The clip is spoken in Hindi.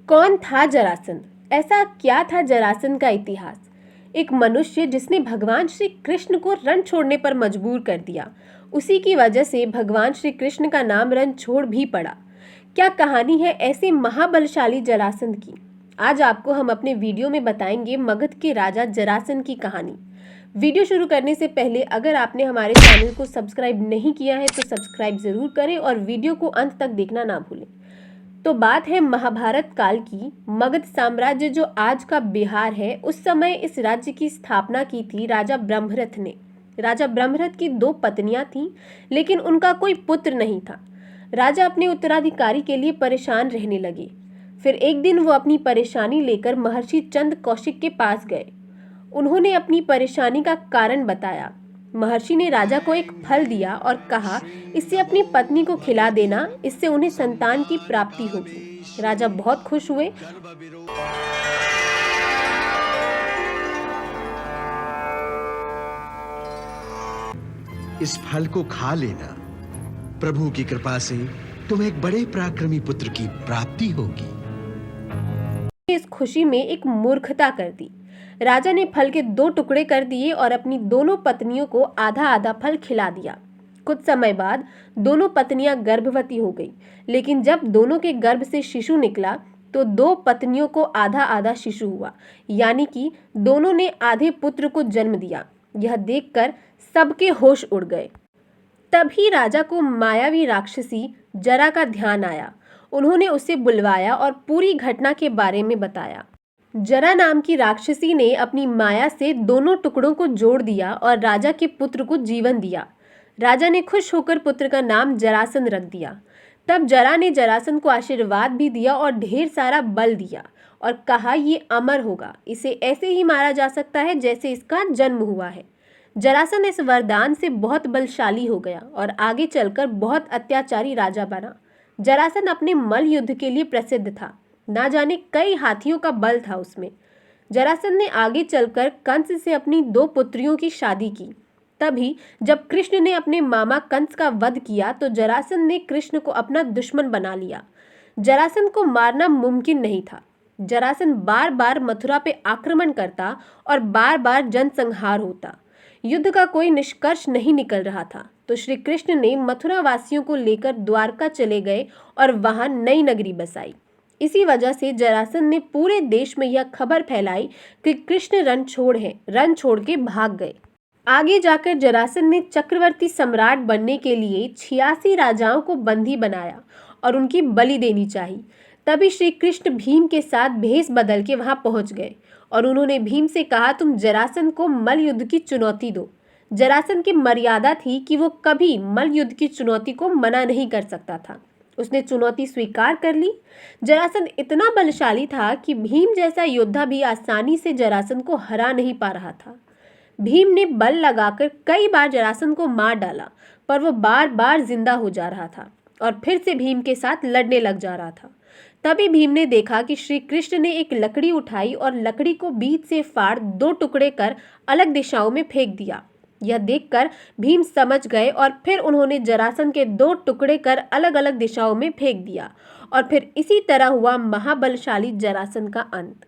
कौन था जरासंध? ऐसा क्या था जरासंध का इतिहास? एक मनुष्य जिसने भगवान श्री कृष्ण को रण छोड़ने पर मजबूर कर दिया। उसी की वजह से भगवान श्री कृष्ण का नाम रण छोड़ भी पड़ा। क्या कहानी है ऐसे महाबलशाली जरासंध की? आज आपको हम अपने वीडियो में बताएंगे मगध के राजा जरासंध की कहानी। वीडियो शुरू करने से पहले अगर आपने हमारे चैनल को सब्सक्राइब नहीं किया है तो सब्सक्राइब जरूर करें और वीडियो को अंत तक देखना ना भूलें। तो बात है महाभारत काल की। मगध साम्राज्य जो आज का बिहार है, उस समय इस राज्य की स्थापना की थी राजा ब्रह्मरथ ने। राजा ब्रह्मरथ की 2 पत्नियां थीं, लेकिन उनका कोई पुत्र नहीं था। राजा अपने उत्तराधिकारी के लिए परेशान रहने लगे। फिर एक दिन वो अपनी परेशानी लेकर महर्षि चंद कौशिक के पास गए। उन्होंने अपनी परेशानी का कारण बताया। महर्षि ने राजा को एक फल दिया और कहा, इससे अपनी पत्नी को खिला देना, इससे उन्हें संतान की प्राप्ति होगी। राजा बहुत खुश हुए। इस फल को खा लेना, प्रभु की कृपा से तुम्हें एक बड़े पराक्रमी पुत्र की प्राप्ति होगी। इस खुशी में एक मूर्खता कर दी। राजा ने फल के 2 टुकड़े कर दिए और अपनी दोनों पत्नियों को आधा आधा फल खिला दिया। कुछ समय बाद दोनों पत्नियां गर्भवती हो गई, लेकिन जब दोनों के गर्भ से शिशु निकला तो 2 पत्नियों को आधा आधा शिशु हुआ, यानी कि दोनों ने आधे पुत्र को जन्म दिया। यह देखकर सबके होश उड़ गए। तभी राजा को मायावी राक्षसी जरा का ध्यान आया। उन्होंने उसे बुलवाया और पूरी घटना के बारे में बताया। जरा नाम की राक्षसी ने अपनी माया से दोनों टुकड़ों को जोड़ दिया और राजा के पुत्र को जीवन दिया। राजा ने खुश होकर पुत्र का नाम जरासंध रख दिया। तब जरा ने जरासंध को आशीर्वाद भी दिया और ढेर सारा बल दिया और कहा, ये अमर होगा, इसे ऐसे ही मारा जा सकता है जैसे इसका जन्म हुआ है। जरासंध इस वरदान से बहुत बलशाली हो गया और आगे चलकर बहुत अत्याचारी राजा बना। जरासंध अपने मल्ल युद्ध के लिए प्रसिद्ध था। ना जाने कई हाथियों का बल था उसमें। जरासंध ने आगे चलकर कंस से अपनी 2 पुत्रियों की शादी की। तभी जब कृष्ण ने अपने मामा कंस का वध किया तो जरासंध ने कृष्ण को अपना दुश्मन बना लिया। जरासंध को मारना मुमकिन नहीं था। जरासंध बार बार मथुरा पे आक्रमण करता और बार बार जनसंहार होता। युद्ध का कोई निष्कर्ष नहीं निकल रहा था, तो श्री कृष्ण ने मथुरा वासियों को लेकर द्वारका चले गए और वहां नई नगरी बसाई। इसी वजह से जरासंध ने पूरे देश में यह खबर फैलाई कि कृष्ण रण छोड़ के भाग गए। आगे जाकर जरासंध ने चक्रवर्ती सम्राट बनने के लिए 86 राजाओं को बंदी बनाया और उनकी बलि देनी चाहिए। तभी श्री कृष्ण भीम के साथ भेष बदल के वहां पहुंच गए और उन्होंने भीम से कहा, तुम जरासंध को मल्ल युद्ध की चुनौती दो। जरासंध की मर्यादा थी कि वो कभी मल्ल युद्ध की चुनौती को मना नहीं कर सकता था। उसने चुनौती स्वीकार कर ली। जरासंध इतना बलशाली था कि भीम जैसा योद्धा भी आसानी से जरासंध को हरा नहीं पा रहा था। भीम ने बल लगाकर कई बार जरासंध को मार डाला, पर वो बार बार जिंदा हो जा रहा था और फिर से भीम के साथ लड़ने लग जा रहा था। तभी भीम ने देखा कि श्री कृष्ण ने एक लकड़ी उठाई और लकड़ी को बीच से फाड़ 2 टुकड़े कर अलग दिशाओं में फेंक दिया। यह देखकर भीम समझ गए और फिर उन्होंने जरासंध के 2 टुकड़े कर अलग अलग दिशाओं में फेंक दिया और फिर इसी तरह हुआ महाबलशाली जरासंध का अंत।